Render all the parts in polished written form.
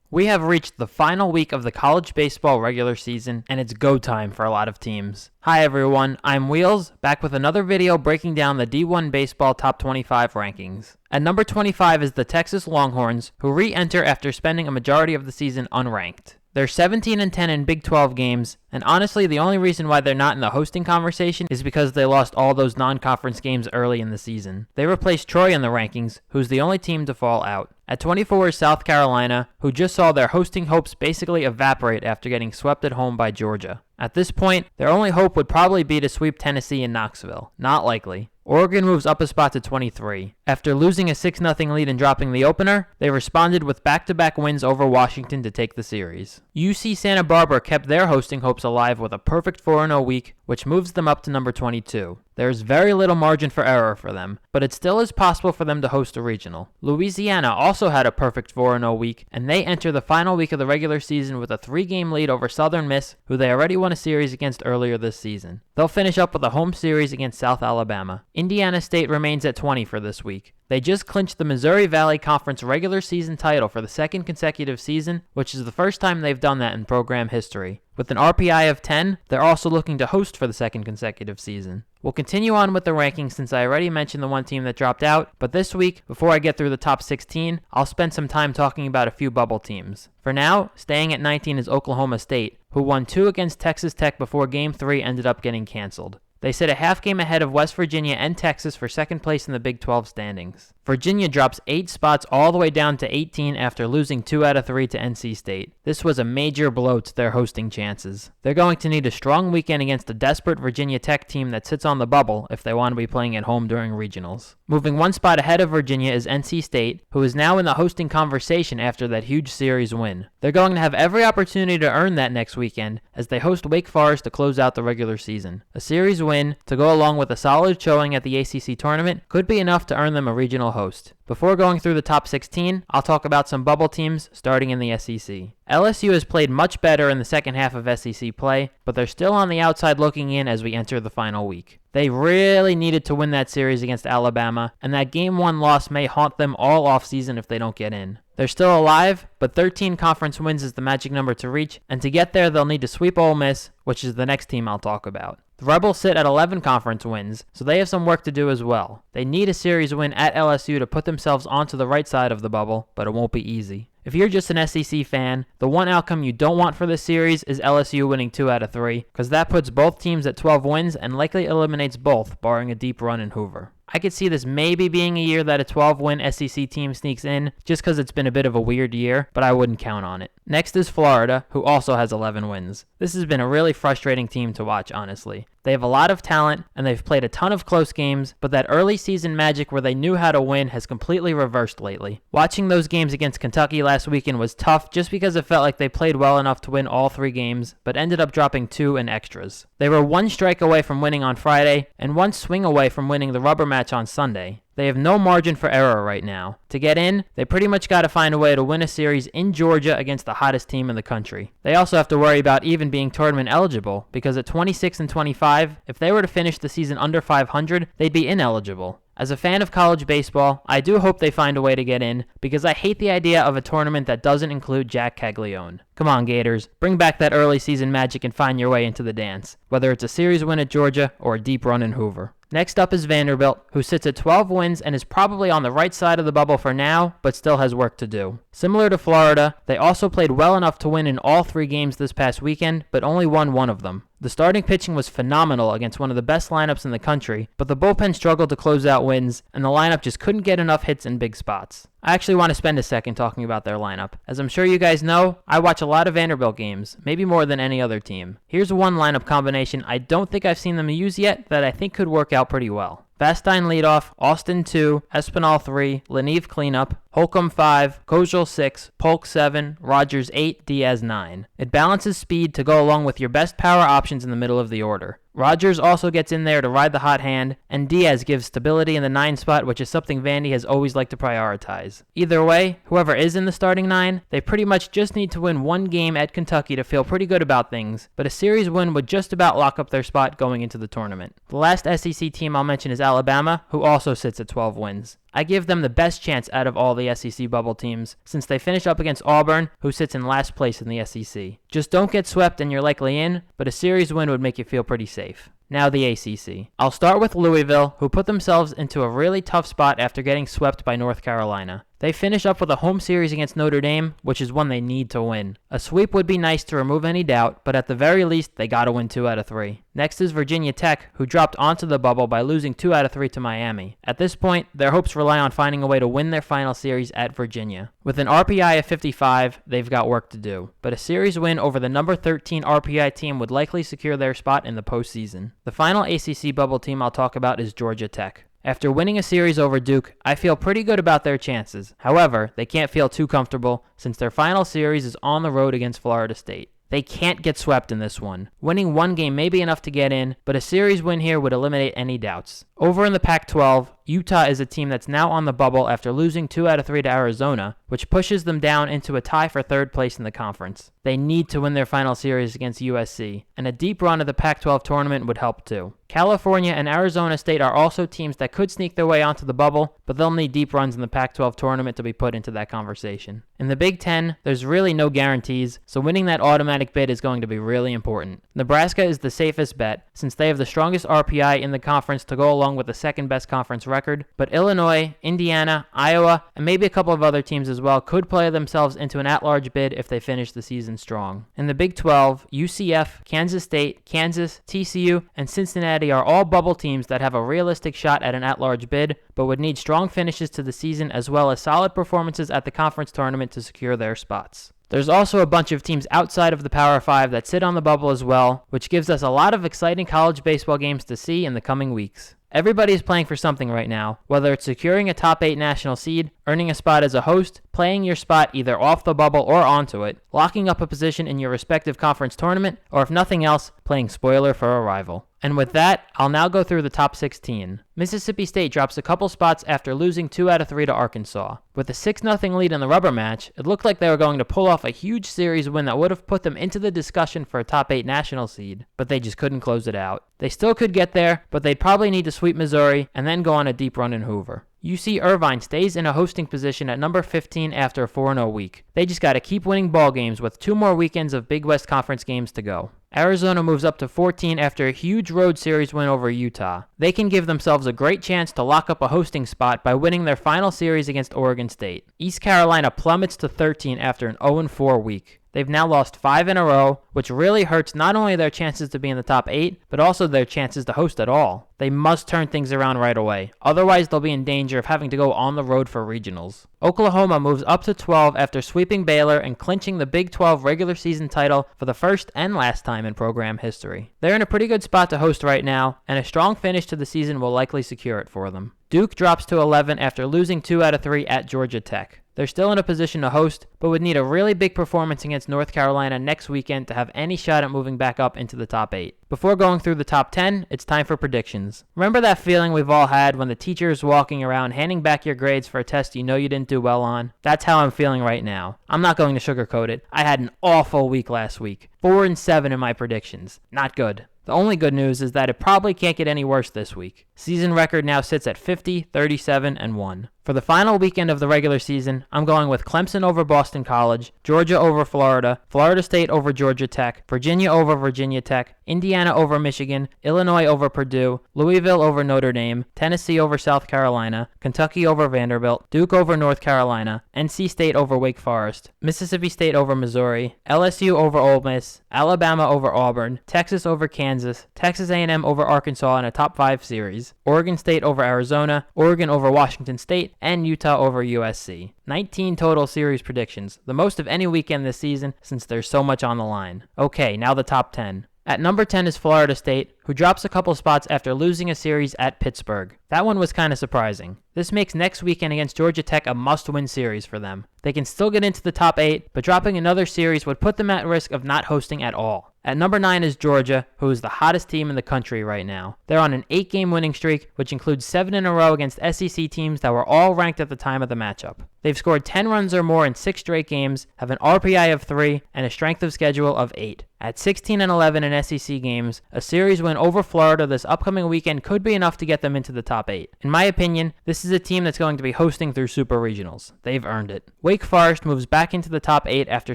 We have reached the final week of the college baseball regular season, and it's go time for a lot of teams. Hi everyone, I'm Wheels, back with another video breaking down the D1 Baseball Top 25 rankings. At number 25 is the Texas Longhorns, who re-enter after spending a majority of the season unranked. They're 17-10 in Big 12 games, and honestly the only reason why they're not in the hosting conversation is because they lost all those non-conference games early in the season. They replaced Troy in the rankings, who's the only team to fall out. At 24 is South Carolina, who just saw their hosting hopes basically evaporate after getting swept at home by Georgia. At this point, their only hope would probably be to sweep Tennessee and Knoxville. Not likely. Oregon moves up a spot to 23. After losing a 6-0 lead and dropping the opener, they responded with back-to-back wins over Washington to take the series. UC Santa Barbara kept their hosting hopes alive with a perfect 4-0 week, which moves them up to number 22. There's very little margin for error for them, but it still is possible for them to host a regional. Louisiana also had a perfect 4-0 week, and they enter the final week of the regular season with a 3-game lead over Southern Miss, who they already won a series against earlier this season. They'll finish up with a home series against South Alabama. Indiana State remains at 20 for this week. They just clinched the Missouri Valley Conference regular season title for the second consecutive season, which is the first time they've done that in program history. With an RPI of 10, they're also looking to host for the second consecutive season. We'll continue on with the rankings since I already mentioned the one team that dropped out, but this week, before I get through the top 16, I'll spend some time talking about a few bubble teams. For now, staying at 19 is Oklahoma State, who won 2 against Texas Tech before Game 3 ended up getting canceled. They sit a half game ahead of West Virginia and Texas for second place in the Big 12 standings. Virginia drops 8 spots all the way down to 18 after losing 2 out of 3 to NC State. This was a major blow to their hosting chances. They're going to need a strong weekend against a desperate Virginia Tech team that sits on the bubble if they want to be playing at home during regionals. Moving 1 spot ahead of Virginia is NC State, who is now in the hosting conversation after that huge series win. They're going to have every opportunity to earn that next weekend as they host Wake Forest to close out the regular season. A series win, to go along with a solid showing at the ACC tournament, could be enough to earn them a regional host. Before going through the top 16, I'll talk about some bubble teams starting in the SEC. LSU has played much better in the second half of SEC play, but they're still on the outside looking in as we enter the final week. They really needed to win that series against Alabama, and that Game 1 loss may haunt them all offseason if they don't get in. They're still alive, but 13 conference wins is the magic number to reach, and to get there they'll need to sweep Ole Miss, which is the next team I'll talk about. The Rebels sit at 11 conference wins, so they have some work to do as well. They need a series win at LSU to put themselves onto the right side of the bubble, but it won't be easy. If you're just an SEC fan, the one outcome you don't want for this series is LSU winning 2 out of 3, because that puts both teams at 12 wins and likely eliminates both, barring a deep run in Hoover. I could see this maybe being a year that a 12-win SEC team sneaks in, just because it's been a bit of a weird year, but I wouldn't count on it. Next is Florida, who also has 11 wins. This has been a really frustrating team to watch, honestly. They have a lot of talent, and they've played a ton of close games, but that early season magic where they knew how to win has completely reversed lately. Watching those games against Kentucky last weekend was tough just because it felt like they played well enough to win all 3 games, but ended up dropping 2 in extras. They were 1 strike away from winning on Friday, and 1 swing away from winning the rubber match on Sunday. They have no margin for error right now. To get in, they pretty much got to find a way to win a series in Georgia against the hottest team in the country. They also have to worry about even being tournament eligible, because at 26-25, if they were to finish the season under 500, they'd be ineligible. As a fan of college baseball, I do hope they find a way to get in, because I hate the idea of a tournament that doesn't include Jack Caglione. Come on, Gators, bring back that early season magic and find your way into the dance, whether it's a series win at Georgia or a deep run in Hoover. Next up is Vanderbilt, who sits at 12 wins and is probably on the right side of the bubble for now, but still has work to do. Similar to Florida, they also played well enough to win in all 3 games this past weekend, but only won 1 of them. The starting pitching was phenomenal against one of the best lineups in the country, but the bullpen struggled to close out wins, and the lineup just couldn't get enough hits in big spots. I actually want to spend a second talking about their lineup. As I'm sure you guys know, I watch a lot of Vanderbilt games, maybe more than any other team. Here's one lineup combination I don't think I've seen them use yet that I think could work out pretty well. Vastine leadoff, Austin 2, Espinal 3, Leneve cleanup, Holcomb 5, Kojal 6, Polk 7, Rogers 8, Diaz 9. It balances speed to go along with your best power options in the middle of the order. Rogers also gets in there to ride the hot hand, and Diaz gives stability in the 9 spot, which is something Vandy has always liked to prioritize. Either way, whoever is in the starting 9, they pretty much just need to win 1 game at Kentucky to feel pretty good about things, but a series win would just about lock up their spot going into the tournament. The last SEC team I'll mention is Alabama, who also sits at 12 wins. I give them the best chance out of all the SEC bubble teams, since they finish up against Auburn, who sits in last place in the SEC. Just don't get swept and you're likely in, but a series win would make you feel pretty safe. Now the ACC. I'll start with Louisville, who put themselves into a really tough spot after getting swept by North Carolina. They finish up with a home series against Notre Dame, which is one they need to win. A sweep would be nice to remove any doubt, but at the very least, they gotta win 2 out of 3. Next is Virginia Tech, who dropped onto the bubble by losing 2 out of 3 to Miami. At this point, their hopes rely on finding a way to win their final series at Virginia. With an RPI of 55, they've got work to do, but a series win over the number 13 RPI team would likely secure their spot in the postseason. The final ACC bubble team I'll talk about is Georgia Tech. After winning a series over Duke, I feel pretty good about their chances. However, they can't feel too comfortable since their final series is on the road against Florida State. They can't get swept in this one. Winning one game may be enough to get in, but a series win here would eliminate any doubts. Over in the Pac-12, Utah is a team that's now on the bubble after losing 2 out of 3 to Arizona, which pushes them down into a tie for 3rd place in the conference. They need to win their final series against USC, and a deep run of the Pac-12 tournament would help too. California and Arizona State are also teams that could sneak their way onto the bubble, but they'll need deep runs in the Pac-12 tournament to be put into that conversation. In the Big Ten, there's really no guarantees, so winning that automatic bid is going to be really important. Nebraska is the safest bet, since they have the strongest RPI in the conference to go along with the second best conference record, but Illinois, Indiana, Iowa, and maybe a couple of other teams as well could play themselves into an at-large bid if they finish the season strong. In the Big 12, UCF, Kansas State, Kansas, TCU, and Cincinnati are all bubble teams that have a realistic shot at an at-large bid, but would need strong finishes to the season as well as solid performances at the conference tournament to secure their spots. There's also a bunch of teams outside of the Power 5 that sit on the bubble as well, which gives us a lot of exciting college baseball games to see in the coming weeks. Everybody is playing for something right now, whether it's securing a top 8 national seed, earning a spot as a host, playing your spot either off the bubble or onto it, locking up a position in your respective conference tournament, or if nothing else, playing spoiler for a rival. And with that, I'll now go through the top 16. Mississippi State drops a couple spots after losing 2 out of 3 to Arkansas. With a 6-0 lead in the rubber match, it looked like they were going to pull off a huge series win that would have put them into the discussion for a top 8 national seed, but they just couldn't close it out. They still could get there, but they'd probably need to sweep Missouri and then go on a deep run in Hoover. UC Irvine stays in a hosting position at number 15 after a 4-0 week. They just got to keep winning ball games with 2 more weekends of Big West Conference games to go. Arizona moves up to 14 after a huge road series win over Utah. They can give themselves a great chance to lock up a hosting spot by winning their final series against Oregon State. East Carolina plummets to 13 after an 0-4 week. They've now lost 5 in a row, which really hurts not only their chances to be in the top 8, but also their chances to host at all. They must turn things around right away. Otherwise, they'll be in danger of having to go on the road for regionals. Oklahoma moves up to 12 after sweeping Baylor and clinching the Big 12 regular season title for the first and last time in program history. They're in a pretty good spot to host right now, and a strong finish to the season will likely secure it for them. Duke drops to 11 after losing 2 out of 3 at Georgia Tech. They're still in a position to host, but would need a really big performance against North Carolina next weekend to have any shot at moving back up into the top 8. Before going through the top 10, it's time for predictions. Remember that feeling we've all had when the teacher is walking around handing back your grades for a test you know you didn't do well on? That's how I'm feeling right now. I'm not going to sugarcoat it. I had an awful week last week. 4-7 in my predictions. Not good. The only good news is that it probably can't get any worse this week. Season record now sits at 50, 37, and 1. For the final weekend of the regular season, I'm going with Clemson over Boston College, Georgia over Florida, Florida State over Georgia Tech, Virginia over Virginia Tech, Indiana over Michigan, Illinois over Purdue, Louisville over Notre Dame, Tennessee over South Carolina, Kentucky over Vanderbilt, Duke over North Carolina, NC State over Wake Forest, Mississippi State over Missouri, LSU over Ole Miss, Alabama over Auburn, Texas over Kansas, Texas A&M over Arkansas in a top 5 series, Oregon State over Arizona, Oregon over Washington State, and Utah over USC. 19 total series predictions, the most of any weekend this season since there's so much on the line. Okay, now the top 10. At number 10 is Florida State, who drops a couple spots after losing a series at Pittsburgh. That one was kind of surprising. This makes next weekend against Georgia Tech a must-win series for them. They can still get into the top 8, but dropping another series would put them at risk of not hosting at all. At number 9 is Georgia, who is the hottest team in the country right now. They're on an 8-game winning streak, which includes 7 in a row against SEC teams that were all ranked at the time of the matchup. They've scored 10 runs or more in 6 straight games, have an RPI of 3, and a strength of schedule of 8. At 16-11 in SEC games, a series win over Florida this upcoming weekend could be enough to get them into the top 8. In my opinion, this is a team that's going to be hosting through Super Regionals. They've earned it. Wake Forest moves back into the top 8 after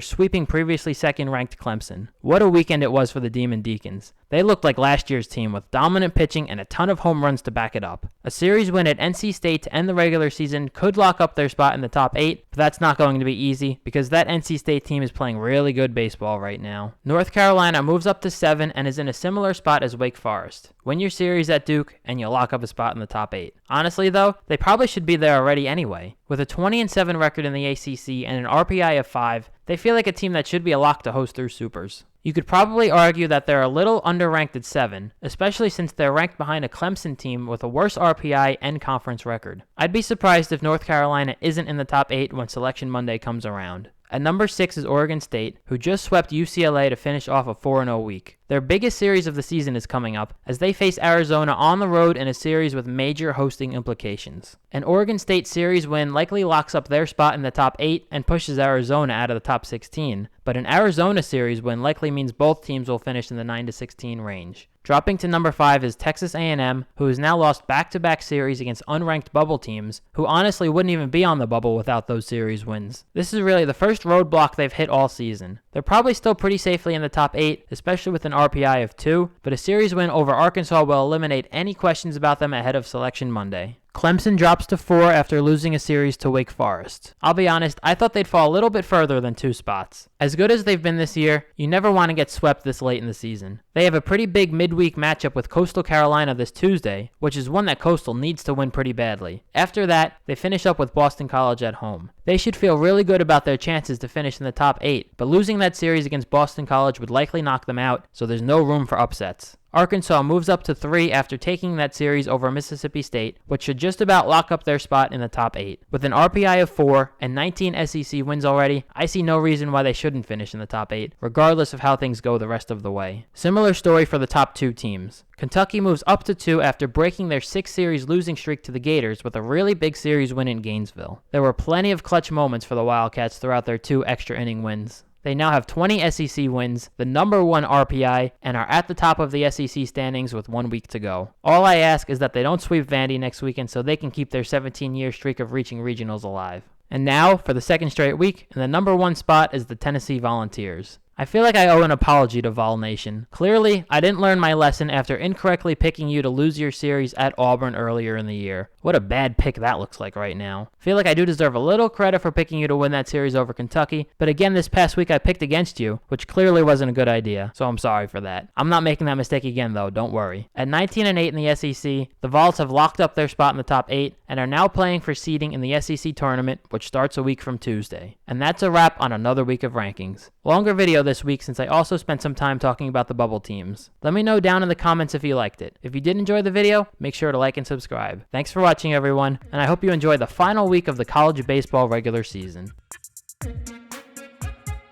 sweeping previously second-ranked Clemson. What a weekend it was for the Demon Deacons. They looked like last year's team with dominant pitching and a ton of home runs to back it up. A series win at NC State to end the regular season could lock up their spot in the top 8, but that's not going to be easy because that NC State team is playing really good baseball right now. North Carolina moves up to 7 and is in a similar spot as Wake Forest. Win your series at Duke and you'll lock up a spot in the top 8. Honestly though, they probably should be there already anyway. With a 20-7 record in the ACC and an RPI of 5, they feel like a team that should be a lock to host through Supers. You could probably argue that they're a little underranked at 7, especially since they're ranked behind a Clemson team with a worse RPI and conference record. I'd be surprised if North Carolina isn't in the top 8 when Selection Monday comes around. At number 6 is Oregon State, who just swept UCLA to finish off a 4-0 week. Their biggest series of the season is coming up, as they face Arizona on the road in a series with major hosting implications. An Oregon State series win likely locks up their spot in the top 8 and pushes Arizona out of the top 16, but an Arizona series win likely means both teams will finish in the 9-16 range. Dropping to number 5 is Texas A&M, who has now lost back-to-back series against unranked bubble teams, who honestly wouldn't even be on the bubble without those series wins. This is really the first roadblock they've hit all season. They're probably still pretty safely in the top 8, especially with an RPI of 2, but a series win over Arkansas will eliminate any questions about them ahead of Selection Monday. Clemson drops to 4 after losing a series to Wake Forest. I'll be honest, I thought they'd fall a little bit further than 2 spots. As good as they've been this year, you never want to get swept this late in the season. They have a pretty big midweek matchup with Coastal Carolina this Tuesday, which is one that Coastal needs to win pretty badly. After that, they finish up with Boston College at home. They should feel really good about their chances to finish in the top 8, but losing that series against Boston College would likely knock them out, so there's no room for upsets. Arkansas moves up to 3 after taking that series over Mississippi State, which should just about lock up their spot in the top 8. With an RPI of 4 and 19 SEC wins already, I see no reason why they shouldn't finish in the top 8, regardless of how things go the rest of the way. Similar story for the top 2 teams. Kentucky moves up to 2 after breaking their 6-series losing streak to the Gators with a really big series win in Gainesville. There were plenty of clutch moments for the Wildcats throughout their 2 extra inning wins. They now have 20 SEC wins, the number 1 RPI, and are at the top of the SEC standings with 1 week to go. All I ask is that they don't sweep Vandy next weekend so they can keep their 17-year streak of reaching regionals alive. And now, for the second straight week, in the number 1 spot is the Tennessee Volunteers. I feel like I owe an apology to Vol Nation. Clearly, I didn't learn my lesson after incorrectly picking you to lose your series at Auburn earlier in the year. What a bad pick that looks like right now. I feel like I do deserve a little credit for picking you to win that series over Kentucky, but again this past week I picked against you, which clearly wasn't a good idea, so I'm sorry for that. I'm not making that mistake again though, don't worry. At 19-8 in the SEC, the Vols have locked up their spot in the top 8 and are now playing for seeding in the SEC tournament, which starts a week from Tuesday. And that's a wrap on another week of rankings. Longer video this week since I also spent some time talking about the bubble teams. Let me know down in the comments if you liked it. If you did enjoy the video, make sure to like and subscribe. Thanks for watching everyone, and I hope you enjoy the final week of the college baseball regular season.